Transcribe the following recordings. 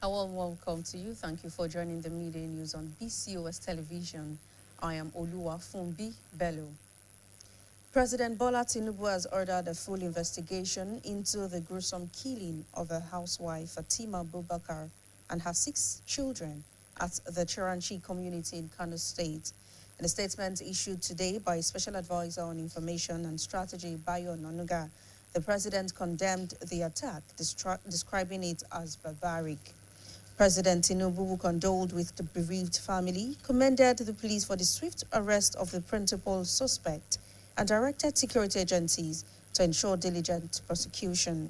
A warm welcome to you. Thank you for joining the Midday News on BCOS television. I am Oluwa Fumbi Bello. President Bola Tinubu has ordered a full investigation into the gruesome killing of a housewife, Fatima Bubakar, and her 6 children at the Chiranchi community in Kano State. In a statement issued today by Special Advisor on Information and Strategy, Bayo Nonuga, the president condemned the attack, describing it as barbaric. President Tinubu condoled with the bereaved family, commended the police for the swift arrest of the principal suspect, and directed security agencies to ensure diligent prosecution.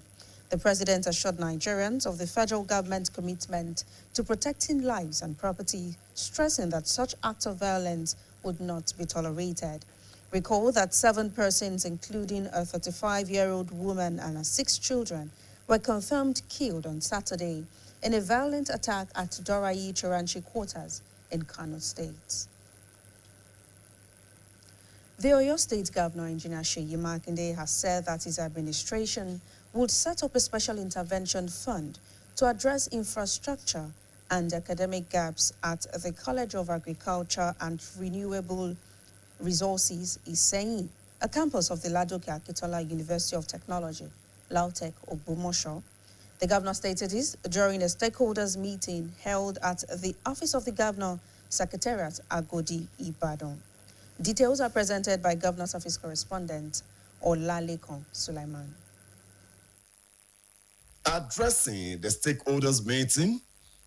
The president assured Nigerians of the federal government's commitment to protecting lives and property, stressing that such acts of violence would not be tolerated. Recall that 7 persons, including a 35-year-old woman and her 6 children, were confirmed killed on Saturday in a violent attack at Dorayi Chiranchi quarters in Kano State. The Oyo State Governor, Engineer Seyi Makinde, has said that his administration would set up a special intervention fund to address infrastructure and academic gaps at the College of Agriculture and Renewable Resources, Iseyin, a campus of the Ladoke Akintola University of Technology, LAUTECH, Ogbomosho. The governor stated this during a stakeholders meeting held at the Office of the Governor, Secretariat, Agodi, Ibadan. Details are presented by Governor's Office correspondent, Olalekan Sulaiman. Addressing the stakeholders meeting,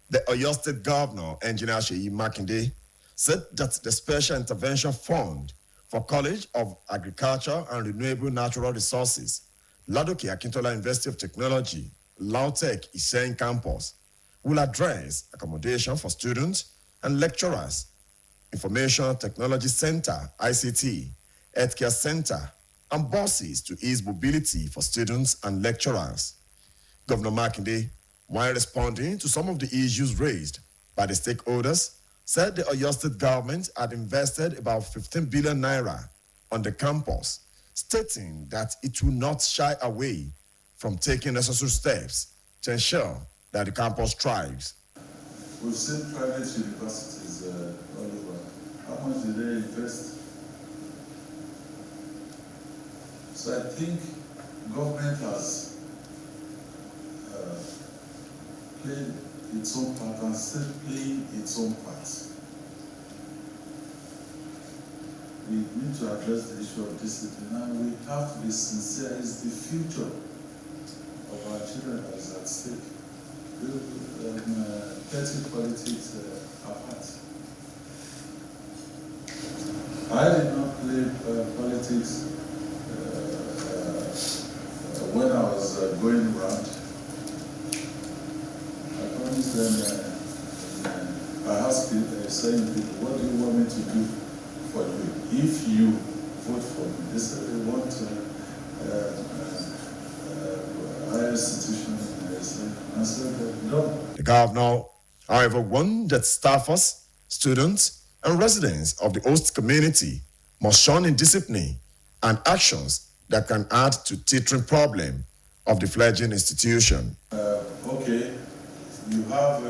the Oyo State Governor, Engineer Seyi Makinde, said that the Special Intervention Fund for College of Agriculture and Renewable Natural Resources, Ladoke Akintola University of Technology, LAUTECH Iseyin campus, will address accommodation for students and lecturers, Information Technology Center, ICT, Healthcare Center, and buses to ease mobility for students and lecturers. Governor Makinde, while responding to some of the issues raised by the stakeholders, said the Oyo State government had invested about 15 billion naira on the campus, stating that it will not shy away from taking necessary steps to ensure that the campus thrives. We've seen private universities all over. How much did they invest? So I think government has played its own part and still playing its own part. We need to address the issue of discipline, and we have to be sincere. It's the future of our children that is at stake. Petty politics apart. I did not play politics when I was going around. I promised them, I asked people, saying, what do you want me to do for you? If you vote for me, they said they want higher institutions. I said, no. The governor, however, warned that staffers, students, and residents of the host community must shun indiscipline and actions that can add to teetering problem of the fledgling institution. Okay, you have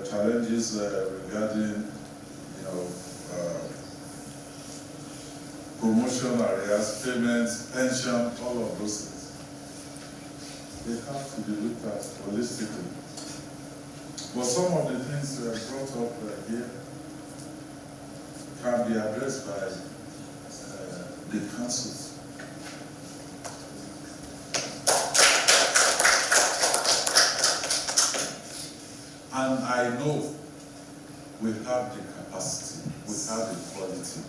challenges regarding, promotion areas, payments, pension, all of those things. They have to be looked at holistically. But some of the things brought up here can be addressed by the councils. And I know we have the capacity, we have the quality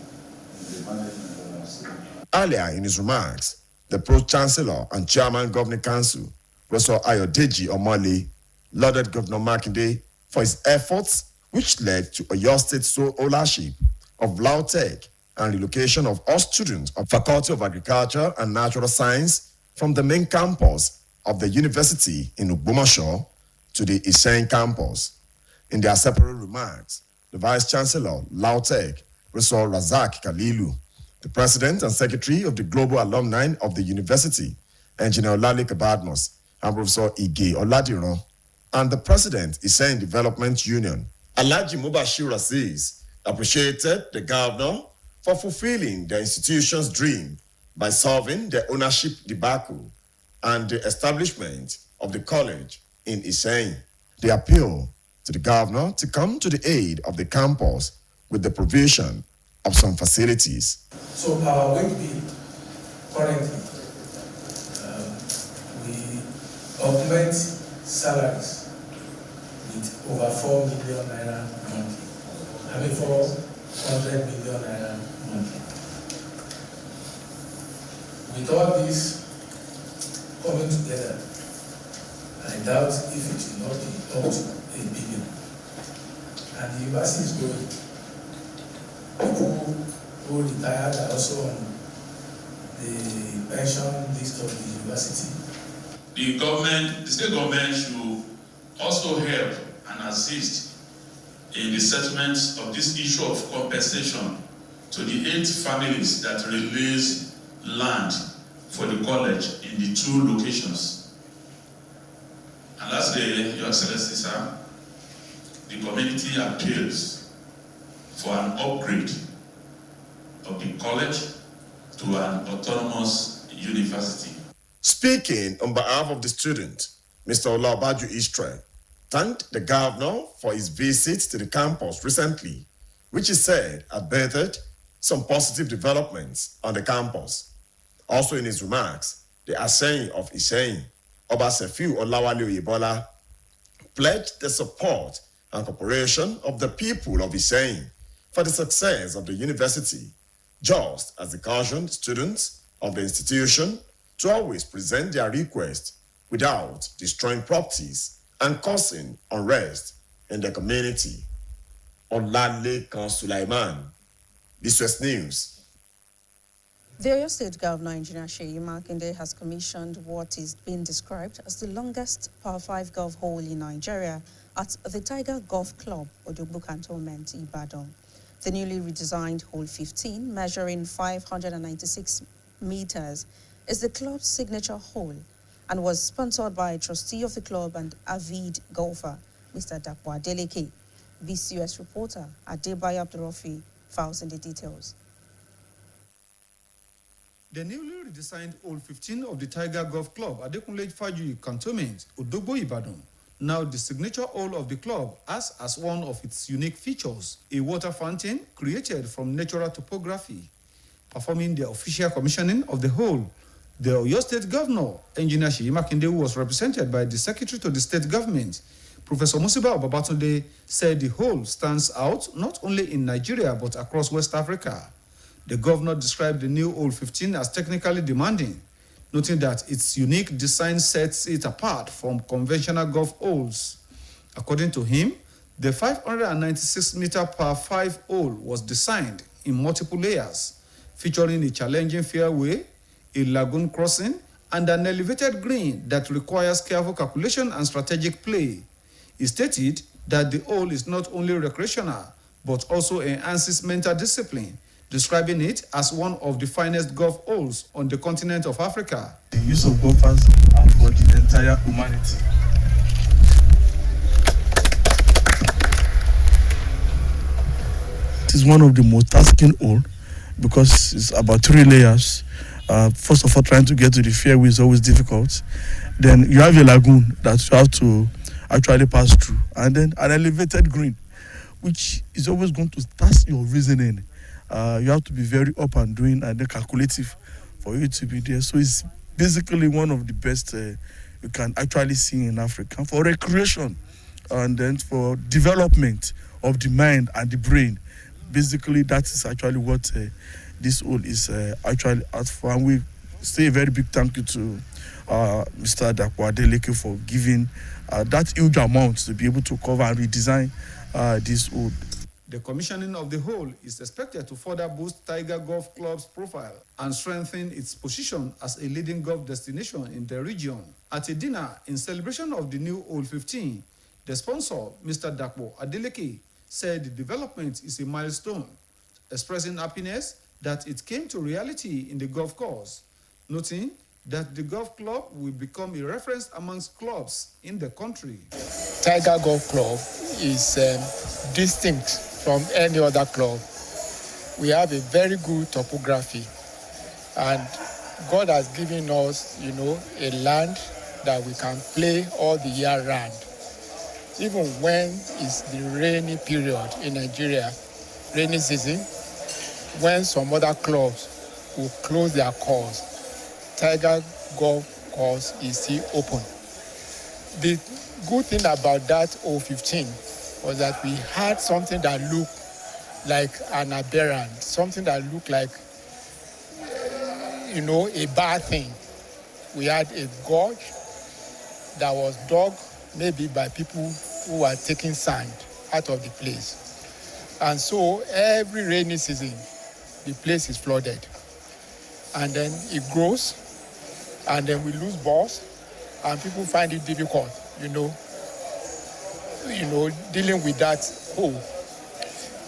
in the management of our city. Earlier in his remarks, the Pro-Chancellor and Chairman Governing Council, Professor Ayodeji Omole, lauded Governor Makinde for his efforts, which led to Oyo State sole ownership of LAUTECH and relocation of all students of Faculty of Agriculture and Natural Science from the main campus of the university in Ogbomosho to the Iseyin campus. In their separate remarks, the Vice-Chancellor, LAUTECH, Professor Razak Kalilu, the President and Secretary of the Global Alumni of the University, Engineer Olalekan Badmus, and Professor Ige Oladiran, and the President, Iseyin Development Union, Alhaji Mubashir Aziz, appreciated the governor for fulfilling the institution's dream by solving the ownership debacle and the establishment of the college in Iseyin. They appeal to the governor to come to the aid of the campus with the provision of some facilities. So our weight bill currently, we augment salaries with over 4 million naira monthly. 400 million naira monthly. With all this coming together, I doubt if it will not be up to 1 billion. And the university is growing. People who retired are also on the pension list of the university. The state government should also help and assist in the settlement of this issue of compensation to the 8 families that release land for the college in the 2 locations. And lastly, Your Excellency, sir, the community appeals for an upgrade of the college to an autonomous university. Speaking on behalf of the student, Mr. Olabaju Istre thanked the governor for his visit to the campus recently, which he said had bettered some positive developments on the campus. Also in his remarks, the Aseyin of Iseyin, Oba Sefiu Olawale Oyebola, pledged the support and cooperation of the people of Iseyin for the success of the university, just as they cautioned students of the institution to always present their requests without destroying properties and causing unrest in the community. Olalekan Sulaiman, BCOS News. The Oyo State Governor, Engineer Seyi Makinde, has commissioned what is being described as the longest par 5 golf hole in Nigeria at the Tiger Golf Club, Odogbo Cantonment, Ibadan. The newly redesigned hole 15, measuring 596 meters, is the club's signature hole and was sponsored by a trustee of the club and avid golfer, Mr. Dapo Adeleke. BCOS reporter Adebayo Abdurrafi files in the details. The newly redesigned hole 15 of the Tiger Golf Club at Adekunle Fajuyi Cantonment, Odogbo Ibadan, now the signature hole of the club, has as one of its unique features a water fountain created from natural topography. Performing the official commissioning of the hole, the Oyo State Governor, Engineer Seyi Makinde, who was represented by the Secretary to the State Government, Professor Musiba Babatunde, said the hole stands out not only in Nigeria but across West Africa. The governor described the new hole 15 as technically demanding, noting that its unique design sets it apart from conventional golf holes. According to him, the 596-meter par 5 hole was designed in multiple layers, featuring a challenging fairway, a lagoon crossing, and an elevated green that requires careful calculation and strategic play. He stated that the hole is not only recreational, but also enhances mental discipline, describing it as one of the finest golf holes on the continent of Africa. The use of golfers are for the entire humanity. It is one of the most tasking holes because it's about 3 layers. First of all, trying to get to the fairway is always difficult. Then you have a lagoon that you have to actually pass through, and then an elevated green, which is always going to test your reasoning. You have to be very up and doing and then calculative for you to be there. So it's basically one of the best you can actually see in Africa for recreation and then for development of the mind and the brain. Basically, that is actually what this hole is actually out for. And we say a very big thank you to Mr. Dapo Adeleke for giving that huge amount to be able to cover and redesign this hole. The commissioning of the hole is expected to further boost Tiger Golf Club's profile and strengthen its position as a leading golf destination in the region. At a dinner in celebration of the new hole 15, the sponsor, Mr. Dapo Adeleke, said the development is a milestone, expressing happiness that it came to reality in the golf course, noting that the golf club will become a reference amongst clubs in the country. Tiger Golf Club is distinct from any other club. We have a very good topography, and God has given us, a land that we can play all the year round. Even when it's the rainy period in Nigeria, rainy season, when some other clubs will close their course, Tiger Golf Course is still open. The good thing about that 015 was that we had something that looked like an aberrant, something that looked like, a bad thing. We had a gorge that was dug maybe by people who were taking sand out of the place. And so every rainy season, the place is flooded. And then it grows, and then we lose balls, and people find it difficult, dealing with that hole.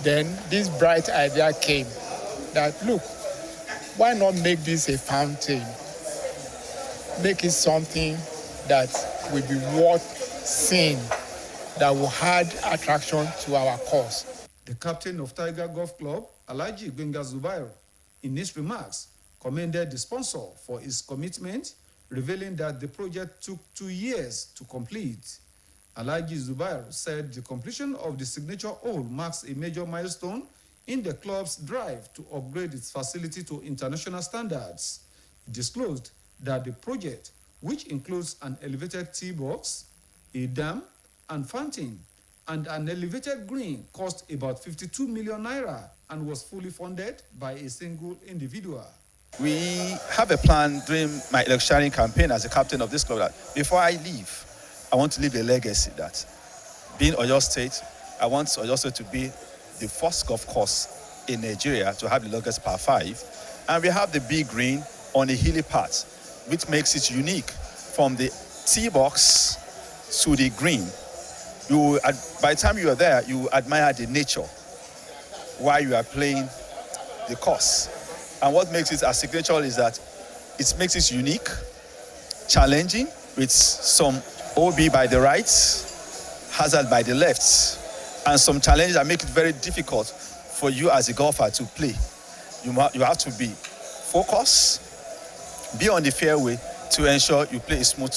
Then this bright idea came that, look, why not make this a fountain? Make it something that will be worth seeing, that will add attraction to our course. The captain of Tiger Golf Club, Alhaji Gbenga Zubair, in his remarks, commended the sponsor for his commitment, revealing that the project took 2 years to complete. Alhaji Zubair said the completion of the signature hole marks a major milestone in the club's drive to upgrade its facility to international standards. He disclosed that the project, which includes an elevated tee box, a dam and fountain, and an elevated green, cost about 52 million naira and was fully funded by a single individual. We have a plan during my electioneering campaign as the captain of this club that before I leave, I want to leave a legacy that being Oyo State, I want Oyo State to be the first golf course in Nigeria to have the longest par 5. And we have the big green on a hilly path, which makes it unique from the tee box to the green. By the time you are there, you admire the nature while you are playing the course. And what makes it a signature is that it makes it unique, challenging, with some OB by the right, hazard by the left, and some challenges that make it very difficult for you as a golfer to play. You have to be focused, be on the fairway to ensure you play a smooth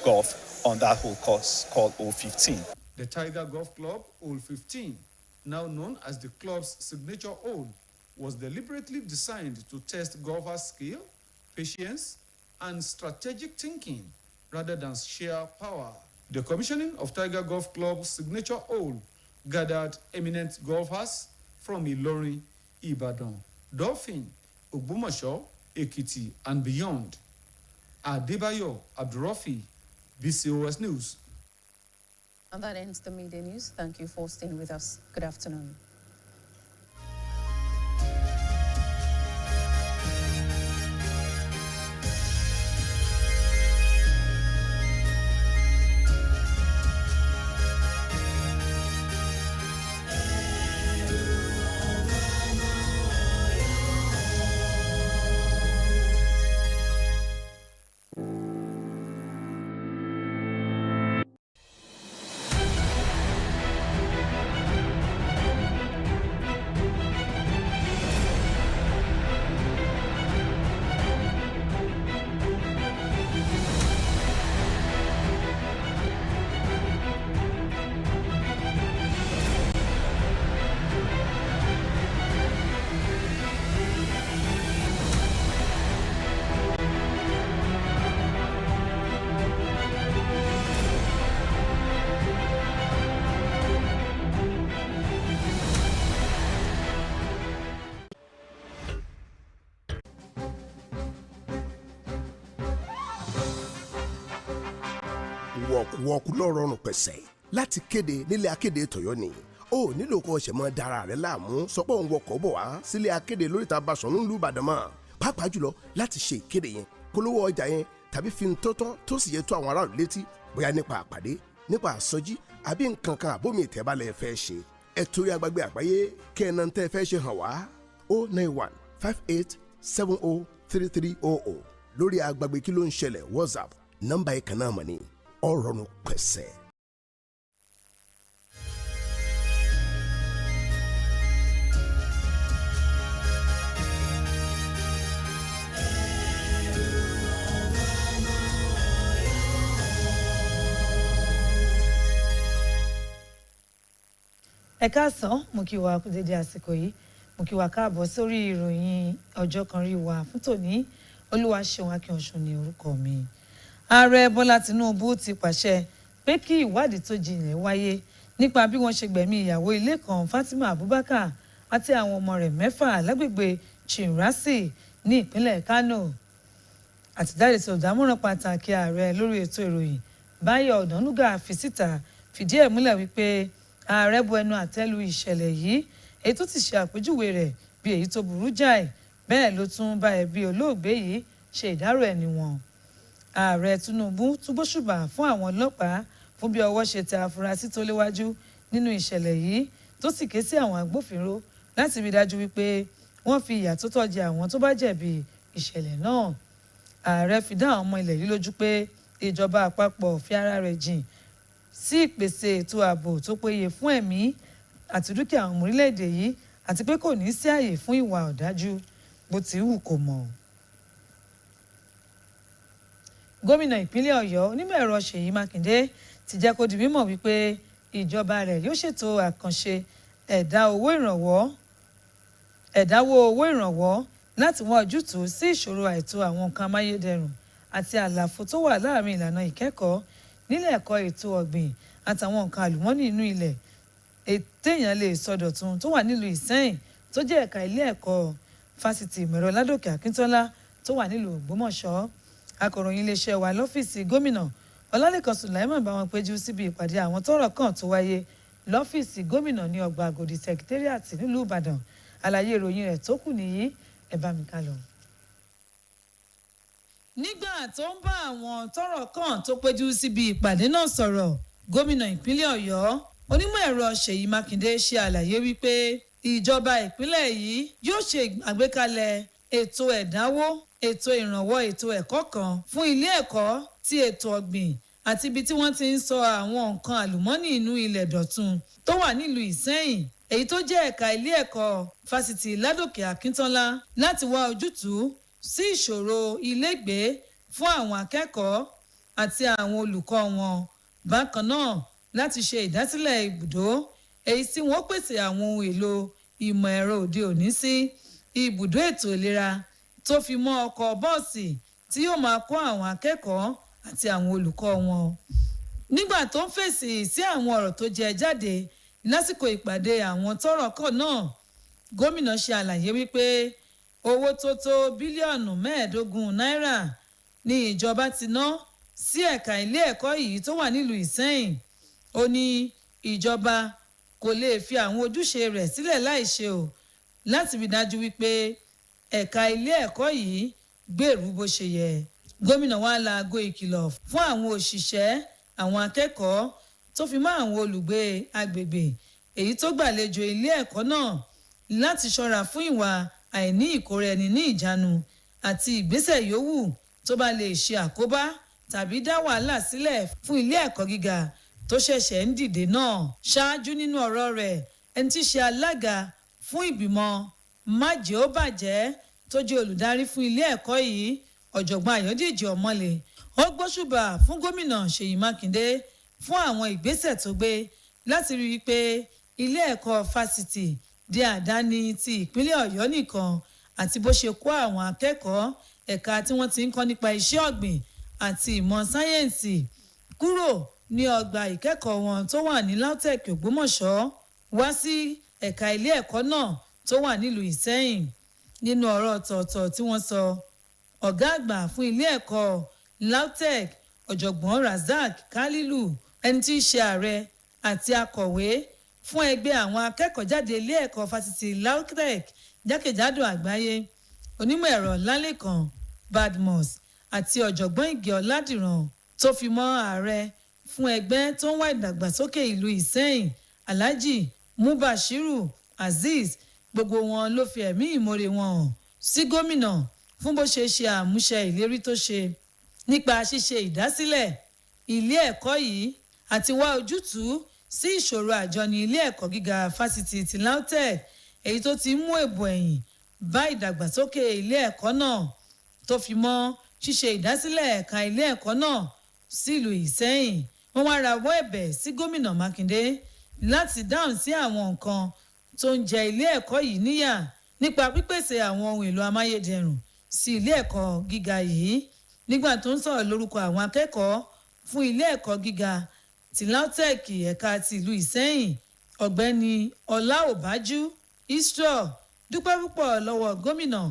golf on that whole course called 015. The Tiger Golf Club 015, now known as the club's signature hole, was deliberately designed to test golfers' skill, patience, and strategic thinking rather than sheer power. The commissioning of Tiger Golf Club's signature hole gathered eminent golfers from Ilorin, Ibadan, Dolphin, Ogbomoso, Ekiti, and beyond. Adebayo Abdurrafi, BCOS News. And that ends the media news. Thank you for staying with us. Good afternoon. wọ̀kùwọ̀kù ló rọrùn pẹ̀sẹ̀ láti kéde nílé akéde tọ̀yọ́ ni ó nílò kó o ṣe mọ́ dára rẹ̀ láàmú sọ pé òun wọkọ̀ bọ̀ wá sílé akéde lóríta Basọ̀rún ìlú Ìbàdàn mọ́ pàápàá jùlọ láti ṣe ìkéde yẹn polówó ọjà yẹn tàbí fi tótọ́ tó sì yẹ tó àwọn aráàlú létí bóyá nípa àpàdé nípa àsọjí àbí nǹkan kan àbómi ìtẹ́bálẹ̀ fẹ́ ṣe ẹ torí agbègbè àgbáyé kẹ́ẹ̀nà tẹ́ fẹ́ ṣe hàn wá 091 58 70 3300 lórí agbègbè kí ló ń ṣẹlẹ̀ WhatsApp nọ́mbà yìí kan náà mọ̀ ní ọ̀rọ̀nù pẹ̀sẹ̀. Ẹ káàsán, mo kí wa kú dédé àsìkò yìí, mo kí wa káàbọ̀ sórí ìròyìn ọjọ́ kan rí wa fún tòní. Olúwaṣeun Akínọ̀sùn ní orúkọ mi. Ààrẹ Bọ́lá Tinubu ti pàṣẹ pé kí ìwádìí tó jinlẹ̀ wáyé nípa bí wọ́n ṣe gbẹ̀mí ìyàwó ilé kan Fatima Abubakar àti àwọn ọmọ rẹ̀ 6 lágbègbè Chirasi ní ìpínlẹ̀ Kano. Àtẹ̀jáde tí olùdámọ̀ràn pàtàkì ààrẹ lórí ètò ìròyìn Báyọ̀ Ọ̀nànúgà fi síta fìdí ẹ̀ múlẹ̀ wípé ààrẹ bu ẹnu àtẹ́lu ìṣẹ̀lẹ̀ yìí èyí tó ti ṣe àpèjúwe rẹ̀ bí èyí tó burú jáì, bẹ́ẹ̀ ló tún bá ẹbí olóògbé yìí ṣe ìdárò ẹni wọn. Ààrẹ Tinubu tún gbóṣùbà fún àwọn ọlọ́pàá fún bí ọwọ́ ṣe tẹ afurasí tó léwájú nínú ìṣẹ̀lẹ̀ yìí tó sì ké sí àwọn agbófinró láti rí dájú wípé wọ́n fi ìyà tó tọ́ jẹ àwọn tó bá jẹ̀bi ìṣẹ̀lẹ̀ náà. Ààrẹ fi dá àwọn ọmọ ilẹ̀ yìí lójú pé ìjọba àpapọ̀ fi ara rẹ̀ jìn sí ìpèsè ètò ààbò tó péye fún ẹ̀mí àti dúkìá àwọn orílẹ̀-èdè yìí àti pé kò ní sí àyè fún ìwà ọ̀dájú bó ti wù kó mọ̀. Gómìnà ìpínlẹ̀ Ọ̀yọ́ onímọ̀ ẹ̀rọ Ṣèyí Mákindé ti jẹ́ kó di mímọ̀ wípé ìjọba rẹ̀ yóò ṣètò àkànṣe ẹ̀dáwó owó ìrànwọ́ láti wá ojútùú sí ìṣòro àìtó àwọn nǹkan amáyédẹrùn àti àlàfo tó wà láàrin ìlànà ìkẹ́kọ̀ọ́ nílẹ̀ ẹ̀kọ́ ètò ọ̀gbìn àtàwọn nǹkan àlùmọ́nì inú ilẹ̀ téèyàn lè sọdọ̀tun tó wà nílùú Ìsẹ́yìn tó jẹ́ ẹ̀ka ilé ẹ̀kọ́ fásitì Ìmọ̀-ẹ̀rọ Ládòkè Akíntọ́lá tó wà nílùú Ògbómọ̀ṣọ́. Akọ̀ròyìn iléeṣẹ́ wa lọ́fíìsì gómìnà Ọlálékan Sùláìmọ̀n bá wọn péjú síbi ìpàdé àwọn tọ́rọ̀ kàn tó wáyé lọ́fíìsì gómìnà ní ọgbà Àgòdì sẹkítẹ́rìàtì nílùú Ìbàdàn. Àlàyé ìròyìn rẹ̀ tó kù nìyí, ẹ bá mi ká lọ. Nígbà tó ń bá àwọn tọ́rọ̀ kàn tó péjú síbi ìpàdé náà sọ̀rọ̀, gómìnà ìpínlẹ̀ Ọ̀yọ́ onímọ̀ ẹ̀rọ Ṣèyí Mákindé ṣe àlàyé wípé ìjọba ìpínlẹ̀ yìí yóò ṣe àgbékalẹ̀ ètò ẹ̀dáwó, ètò ìrànwọ́ ètò ẹ̀kọ́ kan fún ilé ẹ̀kọ́ ti ètò ọ̀gbìn àti ibi tí wọ́n ti ń sọ àwọn nǹkan àlùmọ́nì inú ilẹ̀ dọ̀tun tó wà nílùú Ìsẹ́yìn, èyí tó jẹ́ ẹ̀ka ilé ẹ̀kọ́ fásitì Ládòkè Akíntọ́lá láti wá ojútùú sí ìṣòro ilégbèé fún àwọn akẹ́kọ̀ọ́ àti àwọn olùkọ́ wọn. Bákan náà láti ṣe ìdásílẹ̀ ibùdó èyí tí wọ́n pèsè àwọn ohun èlò ìmọ̀ ẹ̀rọ òde òní sí, ibùdó ètò ìlera tó fi mọ́ ọkọ̀ bọ́ọ̀sì tí yóò máa kó àwọn akẹ́kọ̀ọ́ àti àwọn olùkọ́ wọn. Nígbà tó ń fèsì sí àwọn ọ̀rọ̀ tó jẹ jáde lásìkò ìpàdé àwọn tọ́rọ̀ kàn náà, gómìnà ṣe àlàyé wípé owó tó tó bílíọ̀nù 15 náírà ni ìjọba ti ná sí ẹ̀ka ilé ẹ̀kọ́ yìí tó wà nílùú Ìsẹ́yìn. Ó ní ìjọba kò lè fi àwọn ojúṣe rẹ̀ sílẹ̀ láìṣe o láti rí dájú wípé ẹ̀ka ilé ẹ̀kọ́ yìí gbèrú bó ṣe yẹ. Gómìnà wa laago ìkìlọ̀ fún àwọn òṣìṣẹ́, àwọn akẹ́kọ̀ọ́ tó fi mọ́ àwọn olùgbé agbègbè èyí tó gbàlejò ilé ẹ̀kọ́ náà láti ṣọ́ra fún ìwà àìní ìkóraẹni ní ìjánu àti ìgbésẹ̀ yòówù tó bá lè ṣe àkóbá tàbí dá wàhálà sílẹ̀ fún ilé ẹ̀kọ́ gíga tó ṣẹ̀ṣẹ̀ ń dìde náà. Ṣáájú nínú ọ̀rọ̀ rẹ̀, ẹni tí ṣe alága fún ìgbìmọ̀ májèóbàjẹ́ tó jẹ́ olùdarí fún ilé ẹ̀kọ́ yìí, ọ̀jọ̀gbọ́n Ayọ̀dèjì Ọmọlé, ó gbóṣùbà fún gómìnà Ṣèyí Mákindé fún àwọn ìgbésẹ̀ tó gbé láti rí i pé ilé ẹ̀kọ́ fásitì di àdáni ti ìpínlẹ̀ Ọ̀yọ́ nìkan àti bó ṣe kó àwọn akẹ́kọ̀ọ́ ẹ̀ka tí wọ́n ti ń kọ́ nípa iṣẹ́ ọ̀gbìn àti ìmọ̀ sáyẹ́ǹsì kúrò ní ọgbà ìkẹ́kọ̀ọ́ wọn tó wà ní LAUTECH Ògbómọ̀ṣọ́ wá sí ẹ̀ka ilé ẹ̀kọ́ náà tó wà nílùú Ìsẹ́yìn. Nínú ọ̀rọ̀ ọ̀tọ̀ọ̀tọ̀ tí wọ́n sọ, ọ̀gá àgbà fún ilé ẹ̀kọ́ LAUTECH ọ̀jọ̀gbọ́n Razak Kalilu, ẹni tí í ṣe ààrẹ àti akọ̀wé fún ẹgbẹ́ àwọn akẹ́kọ̀ọ́ jáde ilé ẹ̀kọ́ fásitì LAUTECH jákèjádò àgbáyé, onímọ̀ ẹ̀rọ Lálékan Badmus àti ọ̀jọ̀gbọ́n Ìgè Ọládìran tó fi mọ́ ààrẹ fún ẹgbẹ́ tó ń wá ìdàgbàsókè ìlú Ìsẹ́yìn Alhaji Mubashiru Azeez, gbogbo wọn ló fi ẹ̀mí ìmoore wọn hàn sí gómìnà fún bó ṣe ṣe àmúṣe ìlérí tó ṣe nípa ṣíṣe ìdásílẹ̀ ilé ẹ̀kọ́ yìí àti wá ojútùú sí ìṣòro àjọni ilé ẹ̀kọ́ gíga fásitì ti LAUTECH èyí tó ti mú èbò ẹ̀yìn bá ìdàgbàsókè ilé ẹ̀kọ́ náà tó fi mọ́ ṣíṣe ìdásílẹ̀ ẹ̀ka ilé ẹ̀kọ́ náà sílùú Ìṣẹ́yìn. Wọ́n wá rawọ́ ẹ̀bẹ̀ sí gómìnà Mákindé láti dáhùn sí àwọn nǹkan tó ń jẹ ilé ẹ̀kọ́ yìí níyà nípa pípèsè àwọn ohun èlò amáyédẹrùn sí ilé ẹ̀kọ́ gíga yìí. Nígbà tó ń sọ̀rọ̀ lórúkọ àwọn akẹ́kọ̀ọ́ fún ilé ẹ̀kọ́ gíga ti LAUTECH ẹ̀ka ti ìlú Ìṣẹ́yìn, ọ̀gbẹ́ni Ọláòbájú Isro dúpẹ́ púpọ̀ lọ́wọ́ gómìnà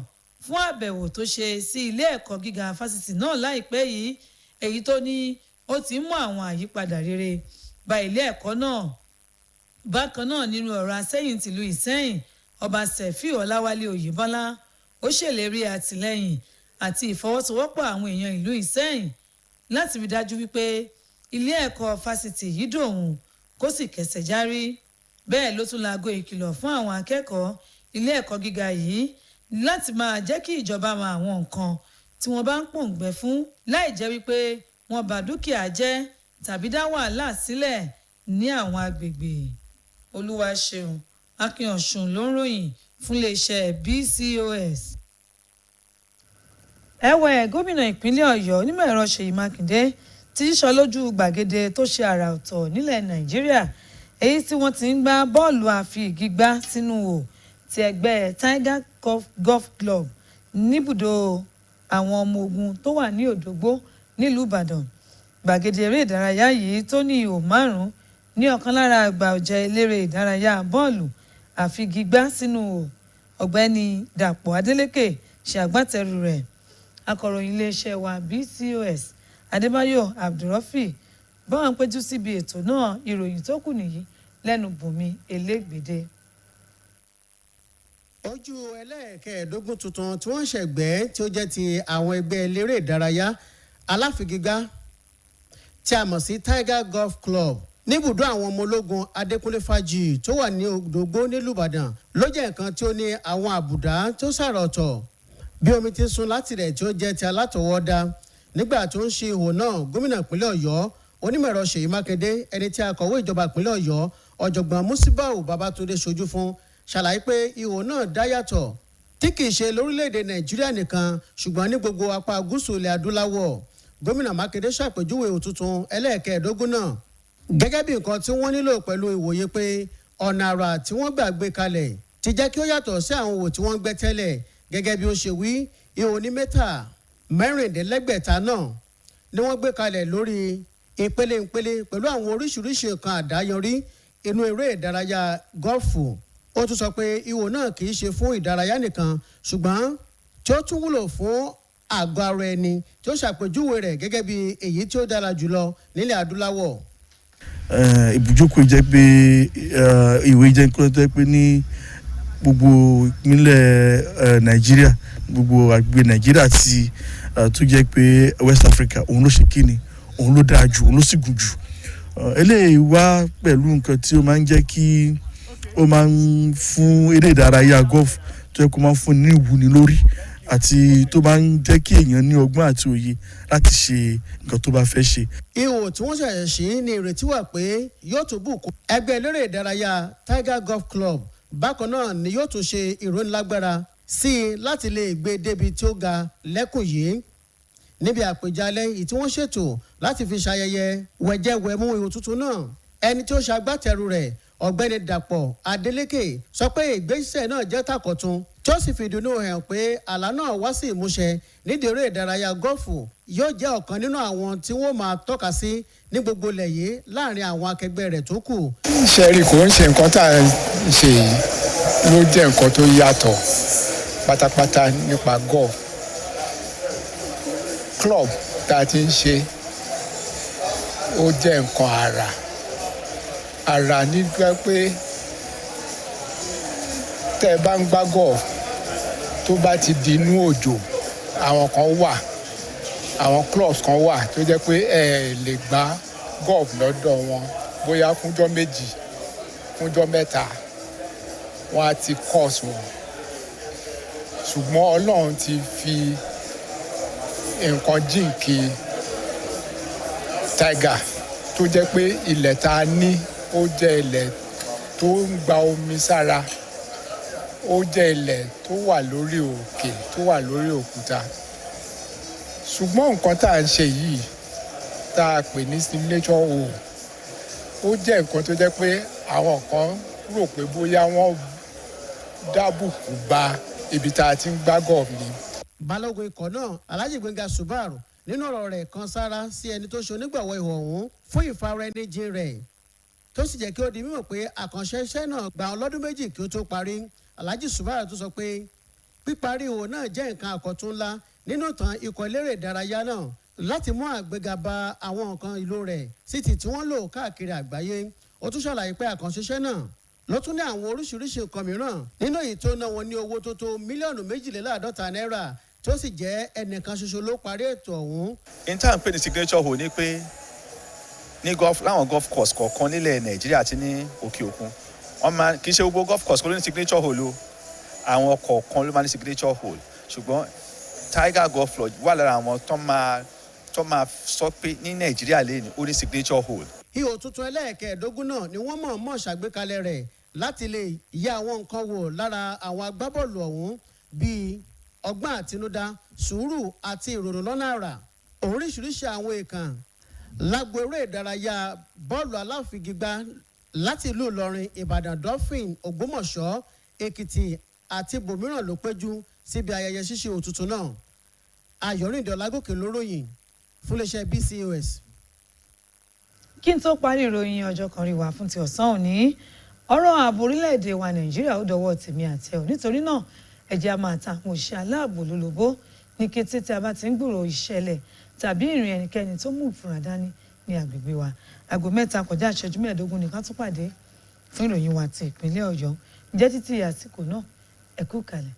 fún àbẹ̀wò tó ṣe sí ilé ẹ̀kọ́ gíga fásitì náà láìpẹ́ yìí, èyí tó ní ó ti mú àwọn àyípadà rere bá ilé ẹ̀kọ́ náà. Bákan náà nínú ọ̀rọ̀ asẹ́yìn tìlú Ìṣẹ́yìn, ọba Sefiu Ọláwálé Oyèbọ́lá ó ṣèlérí àtìlẹ́yìn àti ìfọwọ́sowọ́pọ̀ àwọn èèyàn ìlú Ìṣẹ́yìn láti rí dájú wípé ilé ẹ̀kọ́ fásitì yìí dòun kó sì kẹsẹ̀ járí. Bẹ́ẹ̀ ló tún laago ìkìlọ̀ fún àwọn akẹ́kọ̀ọ́ ilé ẹ̀kọ́ gíga yìí láti máa jẹ́ kí ìjọba mọ àwọn nǹkan tí wọ́n bá ń pòǹgbẹ fún láì jẹ́ wípé wọ́n bà dúkìá jẹ́ tàbí dá wàhálà sílẹ̀ ní àwọn agbègbè. Olúwaṣeun Akínọ̀sùn ló ń ròyìn fún iléeṣẹ́ BCOS. Ẹ̀wẹ̀ gómìnà ìpínlẹ̀ Ọ̀yọ́ onímọ̀ ẹ̀rọ Ṣèyí Mákindé ti sọ lójú gbàgede tó ṣe àrà ọ̀tọ̀ nílẹ̀ Nàìjíríà èyí tí wọ́n ti ń gbá bọ́ọ̀lù àfi-ìgbígbá sínú o ti ẹgbẹ́ Tiger Golf Club níbùdó àwọn ọmọ ogun tó wà ní Òdògbó nílùú Ìbàdàn. Gbàgede eré ìdárayá yìí tó ní ihò 5 ní ọ̀kan lára àgbà ọ̀jẹ̀ eléré ìdárayá bọ́ọ̀lù àfi-ìgbígbá sínú o. Ọ̀gbẹ́ni Dàpọ̀ Adélékè ṣe agbátẹrù rẹ̀. Akọ̀ròyìn iléeṣẹ́ wa BCOS Adébáyọ̀ Abdulrafi báwọn péjú síbi ètò náà. Ìròyìn tó kù nìyí lẹ́nu Bùnmi Elégbèdé. Ojú ẹlẹ́ẹ̀kẹ́ẹ̀dógún tuntun tí wọ́n ṣẹ̀gbẹ́ tí ó jẹ́ ti àwọn ẹgbẹ́ eléré ìdárayá aláfigigbá tí a mọ̀ sí Tiger Golf Club níbùdó àwọn ọmọ ológun Adékúnlé Fájuyì tó wà ní Òdògbó nílùú Ìbàdàn ló jẹ́ nǹkan tí ó ní àwọn àbùdá tó sàrà ọ̀tọ̀ bí omi ti sun láti rẹ̀ tí ó jẹ́ ti alátọwọ́dá. Nígbà tó ń ṣe ihò náà, gómìnà ìpínlẹ̀ Ọ̀yọ́ onímọ̀ ẹ̀rọ Ṣèyí Mákindé ẹni tí akọ̀wé ìjọba ìpínlẹ̀ Ọ̀yọ́ ọ̀jọ̀gbọ́n Musibau Babátúndé ṣojú fún ṣàlàyé pé ihò náà dá yàtọ̀ tí kìí ṣe lórílẹ̀‐èdè Nàìjíríà nìkan ṣùgbọ́n ní gbogbo apá gúúsù ilẹ̀ adúláwọ̀. Gómìnà Mákindé ṣàpèjúwe ihò tuntun ẹlẹ́ẹ̀kẹ́ẹ̀dógún náà gẹ́gẹ́ bí nǹkan tí wọ́n nílò pẹ̀lú ìwòye pé ọ̀nà àrà tí wọ́n gbà gbé kalẹ̀ ti jẹ́ kí ó yàtọ̀ sí àwọn ihò tí wọ́n gbẹ́ tẹ́lẹ̀. Gẹ́gẹ́ bí ó ṣe wí, ihò ní mítà 16 náà ni wọ́n gbé kalẹ̀ lórí ìpele pẹ̀lú àwọn oríṣiríṣi nǹkan àdáyanrí inú eré ìdárayá gọ́ọ̀fù. Ó tún sọ pé ihò náà kì í ṣe fún ìdárayá nìkan ṣùgbọ́n tí ó tún wúlò fún àgọ́ ara ẹni tí ó ṣàpèjúwe rẹ̀ gẹ́gẹ́ bí èyí tí ó dára jùlọ nílẹ̀ adúláwọ̀. Ibùjókòó jẹ́ pé ìwé jẹ́ nǹkan tó jẹ́ pé ní gbogbo ìpínlẹ̀ Nàìjíríà gbogbo àgbègbè Nàìjíríà ti tó jẹ́ pé West Africa òun ló ṣe kíni òun ló dáa jù òun ló sì gùn jù. Eléyìí wá pẹ̀lú nǹkan tí ó máa ń jẹ́ kí ó máa ń fún eré ìdárayá golf tó yẹ kó máa ń fún ní ìwúni lórí àti tó máa ń jẹ́ kí èèyàn ní ọgbọ́n àti òye láti ṣe nǹkan tó bá fẹ́ ṣe. Ihò tí wọ́n ṣẹ̀ṣẹ̀ ṣí ní ìrètí wà pé yóò tún bùkún ẹgbẹ́ eléré ìdárayá Tiger Golf Club. Bákan náà ni yóò tún ṣe ìrónilágbára sí i láti lè gbé débi tí ó ga lẹ́kùn yìí. Níbi àpèjálẹ̀ yìí tí wọ́n ṣètò láti fi ṣayẹyẹ wẹ̀jẹwẹ̀mu ihò tuntun náà, ẹni tí ó ṣagbátẹrù rẹ̀ ọ̀gbẹ́ni Dàpọ̀ Adélékè sọ pé ìgbésẹ̀ náà jẹ́ tàkọ̀tun tí ó sì fi ìdùnnú hàn pé àlá náà wá sí ìmúṣẹ nídìí eré ìdárayá gọ́ọ̀fù yóò jẹ́ ọ̀kan nínú àwọn tí wọ́n máa tọ́ka sí ní gbogbo ilẹ̀ yìí láàrin àwọn akẹgbẹ́ rẹ̀ tó kù. Ṣẹ́rí kò ń ṣe nǹkan tá à ń ṣe yìí ló jẹ́ nǹkan tó yàtọ̀ pátápátá nípa golf. Club tá a ti ń ṣe ó jẹ́ nǹkan àrà nígbà pé tẹ́ ẹ bá ń gbá golf tó bá ti di inú òjò àwọn clubs kan wà tó jẹ́ pé ẹ lè gbá golf lọ́dọ̀ wọn bóyá fúnjọ́ méjì fúnjọ́ mẹ́ta wọ́n á ti course wọn ṣùgbọ́n ọlọ́run ti fi nǹkan jíǹkì Tiger tó jẹ́ pé ilẹ̀ tá a ní ó jẹ́ ilẹ̀ tó ń gba omi sára, ó jẹ́ ilẹ̀ tó wà lórí òkè, tó wà lórí òkúta. Ṣùgbọ́n nǹkan tá à ń ṣe yìí tá a pè ní signature hole, ó jẹ́ nǹkan tó jẹ́ pé àwọn kan rò pé bóyá wọ́n dábùkù ba ibi tá a ti ń gbá gọ́ọ̀fù ni. balógun ikọ̀ náà Alhaji Gbenga Subaru nínú ọ̀rọ̀ rẹ̀ kan sára sí ẹni tó ṣe onígbọ̀wọ́ ihò ọ̀hún fún ìfaraẹnijìn rẹ̀ tó sì jẹ́ kí ó di mímọ̀ pé àkànṣe iṣẹ́ náà gba ọlọ́dún méjì kí ó tó parí. Alhaji Subaru tó sọ pé píparí ihò náà jẹ́ nǹkan àkọ́tún ńlá nínú ìtàn ikọ̀ eléré ìdárayá náà láti mú àgbéga bá àwọn nǹkan ìlú rẹ̀ sí ti tí wọ́n lò káàkiri àgbáyé. Ó tún ṣàlàyé pé àkànṣe iṣẹ́ náà ló tún ní àwọn oríṣiríṣi nǹkan mìíràn nínú èyí tó ná wọn ní owó tó tó mílíọ̀nù 52 náírà tó sì jẹ́ ẹnìkan ṣoṣo ló parí ètò ọ̀hún. intan pé ní signature hole ni pé ní láwọn golf course kọ̀ọ̀kan nílẹ̀ Nàìjíríà àti ní òkè òkun wọ́n máa kì í ṣe gbogbo golf course kó ló ní signature hole o, àwọn kọ̀ọ̀kan ló máa ní signature hole, ṣùgbọ́n Tiger Golf Lodge wà lára àwọn tó máa sọ pé ní Nàìjíríà lẹ́yìn ó ní signature hole. ihò tuntun ẹlẹ́ẹ̀kẹ́ẹ̀dógún náà ni wọ́n mọ̀ọ́mọ̀ ṣàgbékalẹ̀ rẹ̀ láti lè yẹ àwọn nǹkan wò lára àwọn agbábọ́ọ̀lù ọ̀hún bíi ọgbọ́n àtinúdá, sùúrù àti ìrònú lọ́nà àrà. Oríṣiríṣi àwọn èèkàn lágbo eré ìdárayá bọ́ọ̀lù aláfigigbá láti ìlú Ìlọrin, Ìbàdàn, Dolphin, Ògbómọ̀ṣọ́, Èkìtì àti bòmíràn ló péjú síbi ayẹyẹ ṣíṣe òtútù náà. Ayọ̀rìndé Ọlágòkè lóròyìn fún iléeṣẹ́ BCOS. kí n tó parí ìròyìn ọjọ́ kan rí wa fún ti ọ̀sán òní, ọ̀rọ̀ ààbò orílẹ̀-èdè wa Nàìjíríà ó dọwọ́ tèmi àti ẹ̀ nítorí náà ẹ jẹ́ a máa ta àwọn òṣìṣẹ́ aláàbò lólobó ní kété tí a bá ti ń gbúròó ìṣẹ̀lẹ̀ tàbí ìrìn ẹnikẹ́ni tó mú ìfura dání ní agbègbè wa. Aago 3 kọjá ìṣẹ́jú 15 nìkan tún pàdé fún ìròyìn wa ti ìpínlẹ̀ Ọ̀yọ́. Ǹjẹ́ títí àsìkò náà ẹ kú kalẹ̀.